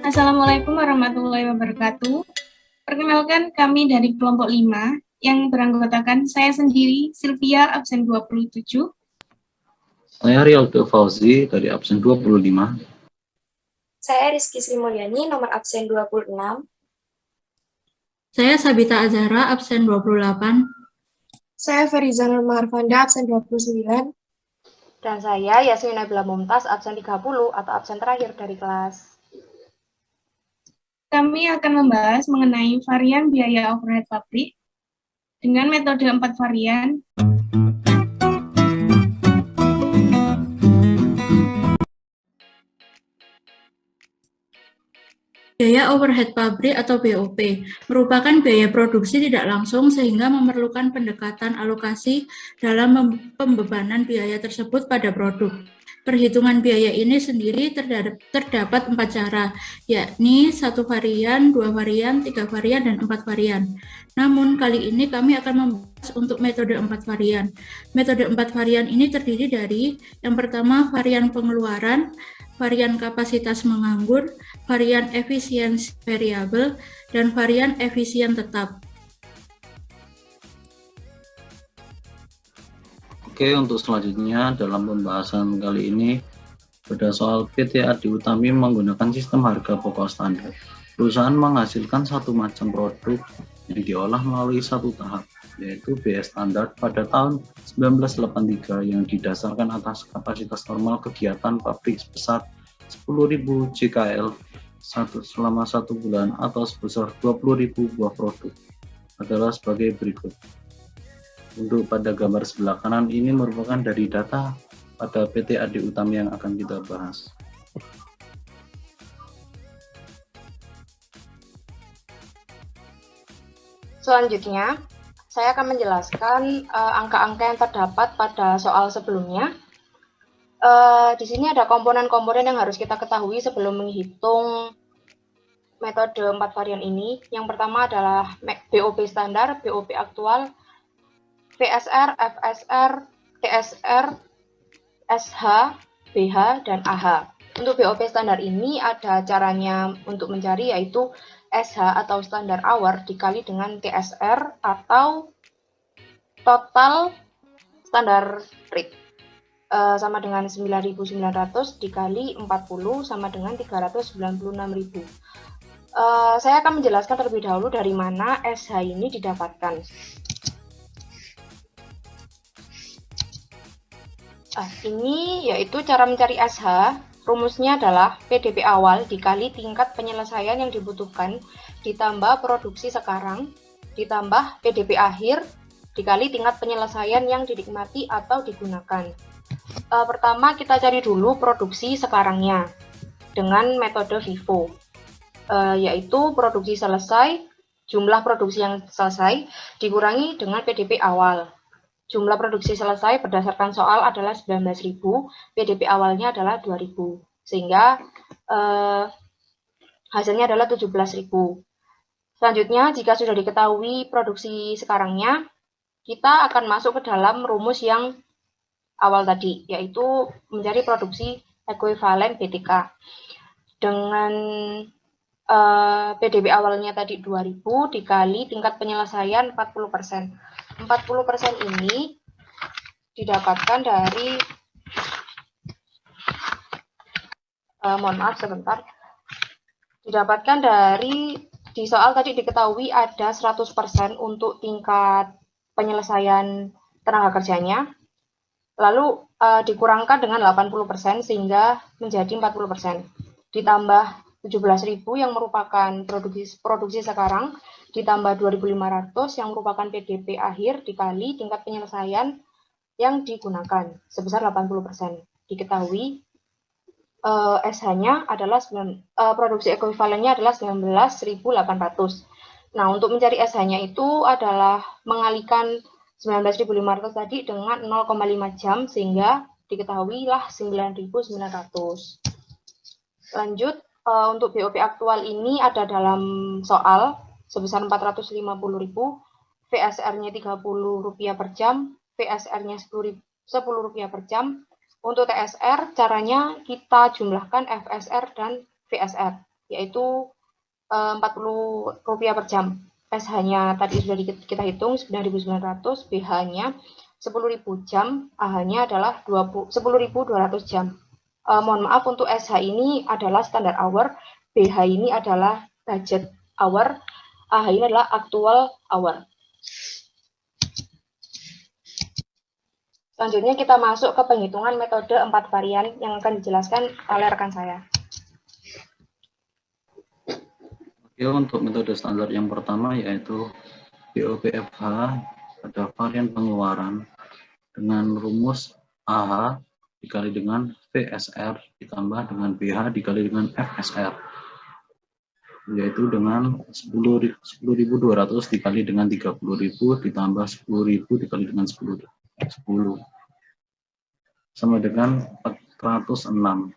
Assalamualaikum warahmatullahi wabarakatuh. Perkenalkan kami dari kelompok 5 yang beranggotakan saya sendiri, Sylvia, absen 27. Saya Rialdo Fauzi dari absen 25. Saya Rizky Sri Mulyani, nomor absen 26. Saya Sabita Azhara, absen 28. Saya Feriza Nurma Arfanda, absen 29. Dan saya Yasmin Nabila Mumtaz, absen 30 atau absen terakhir dari kelas. Kami akan membahas mengenai varian biaya overhead pabrik dengan metode 4 varian. Biaya overhead pabrik atau BOP merupakan biaya produksi tidak langsung sehingga memerlukan pendekatan alokasi dalam pembebanan biaya tersebut pada produk. Perhitungan biaya ini sendiri terdapat 4 cara, yakni 1 varian, 2 varian, 3 varian, dan 4 varian. Namun, kali ini kami akan membahas untuk metode 4 varian. Metode 4 varian ini terdiri dari, yang pertama, varian pengeluaran, varian kapasitas menganggur, varian efisiensi variabel, dan varian efisien tetap. Oke, untuk selanjutnya dalam pembahasan kali ini pada soal PT Adi Utami menggunakan sistem harga pokok standar. Perusahaan menghasilkan satu macam produk yang diolah melalui satu tahap, yaitu BS standar pada tahun 1983 yang didasarkan atas kapasitas normal kegiatan pabrik sebesar 10.000 JKL selama 1 bulan atau sebesar 20.000 buah produk adalah sebagai berikut. Untuk pada gambar sebelah kanan ini merupakan dari data pada PT Adi Utami yang akan kita bahas. Selanjutnya, saya akan menjelaskan angka-angka yang terdapat pada soal sebelumnya. Di sini ada komponen-komponen yang harus kita ketahui sebelum menghitung metode 4 varian ini. Yang pertama adalah BOP standar, BOP aktual, VSR, FSR, TSR, SH, BH, dan AH. Untuk BOP standar ini ada caranya untuk mencari, yaitu SH atau standar hour dikali dengan TSR atau total standar rate. Sama dengan 9.900 dikali 40 sama dengan 396.000. Saya akan menjelaskan terlebih dahulu dari mana SH ini didapatkan. Ini yaitu cara mencari SH. Rumusnya adalah PDB awal dikali tingkat penyelesaian yang dibutuhkan ditambah produksi sekarang ditambah PDB akhir dikali tingkat penyelesaian yang dinikmati atau digunakan. Pertama kita cari dulu produksi sekarangnya dengan metode FIFO, yaitu produksi selesai, jumlah produksi yang selesai dikurangi dengan PDB awal. Jumlah produksi selesai berdasarkan soal adalah 19.000, PDB awalnya adalah 2.000, sehingga hasilnya adalah 17.000. Selanjutnya, jika sudah diketahui produksi sekarangnya, kita akan masuk ke dalam rumus yang awal tadi, yaitu mencari produksi ekuivalen BTK. Dengan PDB awalnya tadi 2.000 dikali tingkat penyelesaian 40%. 40% ini didapatkan dari didapatkan dari di soal tadi diketahui ada 100% untuk tingkat penyelesaian tenaga kerjanya, lalu dikurangkan dengan 80% sehingga menjadi 40%, ditambah 17.000 yang merupakan produksi sekarang, ditambah 2.500 yang merupakan PDB akhir dikali tingkat penyelesaian yang digunakan sebesar 80%. Diketahui SH-nya adalah produksi ekuivalennya adalah 19.800. Nah, untuk mencari SH-nya itu adalah mengalikan 19.500 tadi dengan 0,5 jam sehingga diketahuilah 9.900. Lanjut, untuk BOP aktual ini ada dalam soal sebesar 450.000, VSR-nya Rp30 per jam, VSR-nya Rp10 per jam. Untuk TSR, caranya kita jumlahkan FSR dan VSR. yaitu Rp40 per jam. SH-nya tadi sudah kita hitung 9.900, BH-nya 10.000 jam, AH-nya adalah 10.200 jam. Mohon maaf, untuk SH ini adalah standar hour, BH ini adalah budget hour, AH ini adalah actual hour. Selanjutnya kita masuk ke penghitungan metode 4 varian yang akan dijelaskan oleh rekan saya. Oke, untuk metode standar yang pertama yaitu BOPFH pada varian pengeluaran dengan rumus AH dikali dengan VSR ditambah dengan BH dikali dengan FSR, yaitu dengan 10.200 dikali dengan 30.000 ditambah 10.000 dikali dengan 10 sama dengan 406.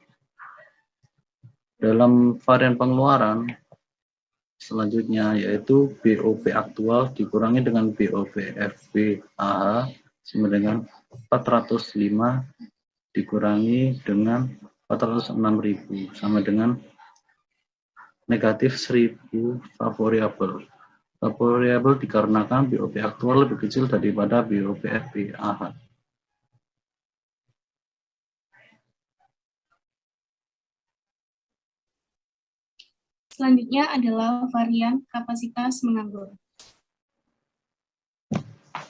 Dalam varian pengeluaran selanjutnya yaitu BOP aktual dikurangi dengan BOP FBAH sama dengan 405 dikurangi dengan 406.000 sama dengan negatif 1.000 variabel. Variabel dikarenakan BOP aktual lebih kecil daripada BOP FBAH. Selanjutnya adalah varian kapasitas menganggur.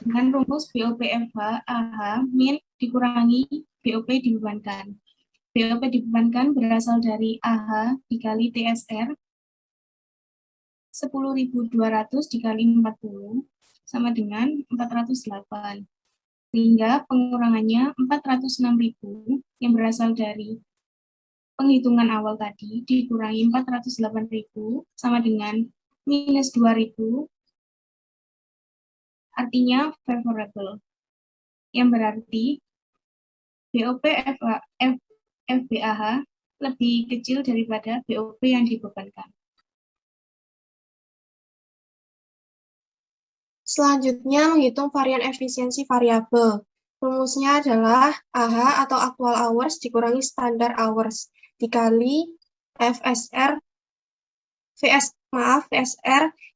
Dengan rumus BOP FH AH min dikurangi BOP dibebankan. BOP dibebankan berasal dari AH dikali TSR 10.200 dikali 40 sama dengan 408. Sehingga pengurangannya 406.000 yang berasal dari penghitungan awal tadi dikurangi 408.000 sama dengan minus 2.000, artinya favorable, yang berarti BOP FBAH lebih kecil daripada BOP yang dibebankan. Selanjutnya menghitung varian efisiensi variabel. Rumusnya adalah AH atau actual hours dikurangi standard hours dikali VSR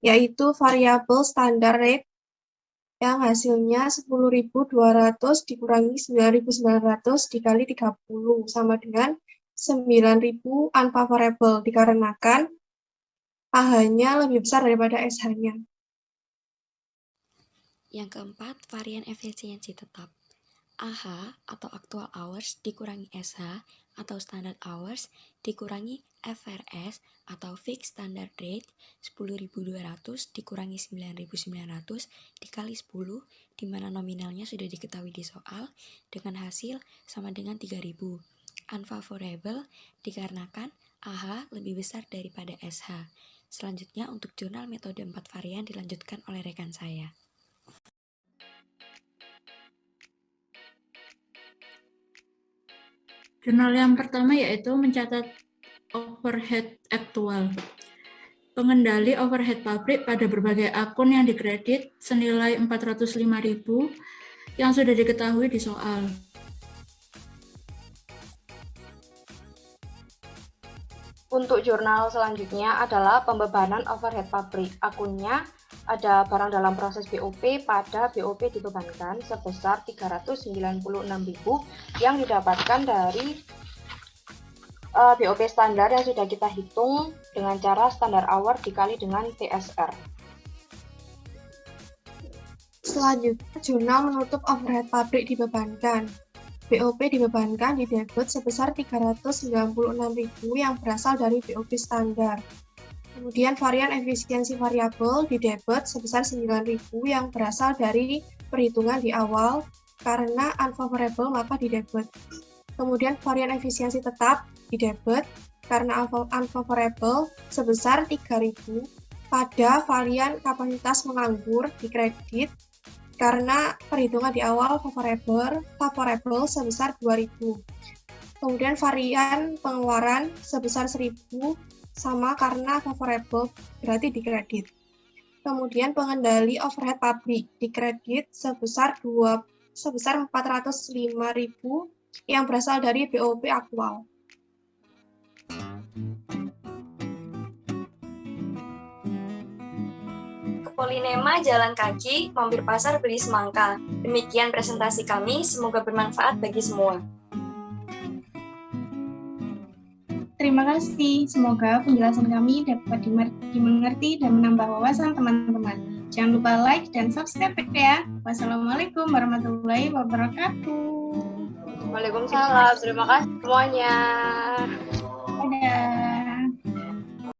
yaitu variabel standar rate yang hasilnya 10.200 dikurangi 9.900 dikali 30 sama dengan 9.000 unfavorable dikarenakan AH-nya lebih besar daripada SH-nya. Yang keempat, varian efisiensi tetap. AH atau actual hours dikurangi SH atau standard hours dikurangi FRS atau fixed standard rate 10.200 dikurangi 9.900 dikali 10 di mana nominalnya sudah diketahui di soal dengan hasil sama dengan 3.000. Unfavorable dikarenakan AH lebih besar daripada SH. Selanjutnya untuk jurnal metode 4 varian dilanjutkan oleh rekan saya. Jurnal yang pertama yaitu mencatat overhead aktual. Pengendali overhead pabrik pada berbagai akun yang dikredit senilai 405.000 yang sudah diketahui di soal. Untuk jurnal selanjutnya adalah pembebanan overhead pabrik. Akunnya ada barang dalam proses BOP pada BOP dibebankan sebesar 396.000 yang didapatkan dari BOP standar yang sudah kita hitung dengan cara standar hour dikali dengan TSR. Selanjutnya, jurnal menutup overhead pabrik dibebankan. BOP dibebankan di debit sebesar 396.000 yang berasal dari BOP standar. Kemudian varian efisiensi variabel di debit sebesar 9.000 yang berasal dari perhitungan di awal karena unfavorable maka di debit. Kemudian varian efisiensi tetap di debit karena unfavorable sebesar 3.000 pada varian kapasitas menganggur di kredit karena perhitungan di awal favorable sebesar 2.000. Kemudian varian pengeluaran sebesar 1.000 sama karena favorable berarti di kredit. Kemudian pengendali overhead pabrik di kredit sebesar 405.000 yang berasal dari BOP aktual. polinema jalan kaki, mampir pasar beli semangka. Demikian presentasi kami, semoga bermanfaat bagi semua. Terima kasih. Semoga penjelasan kami dapat dimengerti dan menambah wawasan teman-teman. Jangan lupa like dan subscribe ya. Wassalamualaikum warahmatullahi wabarakatuh. Waalaikumsalam. Terima kasih semuanya.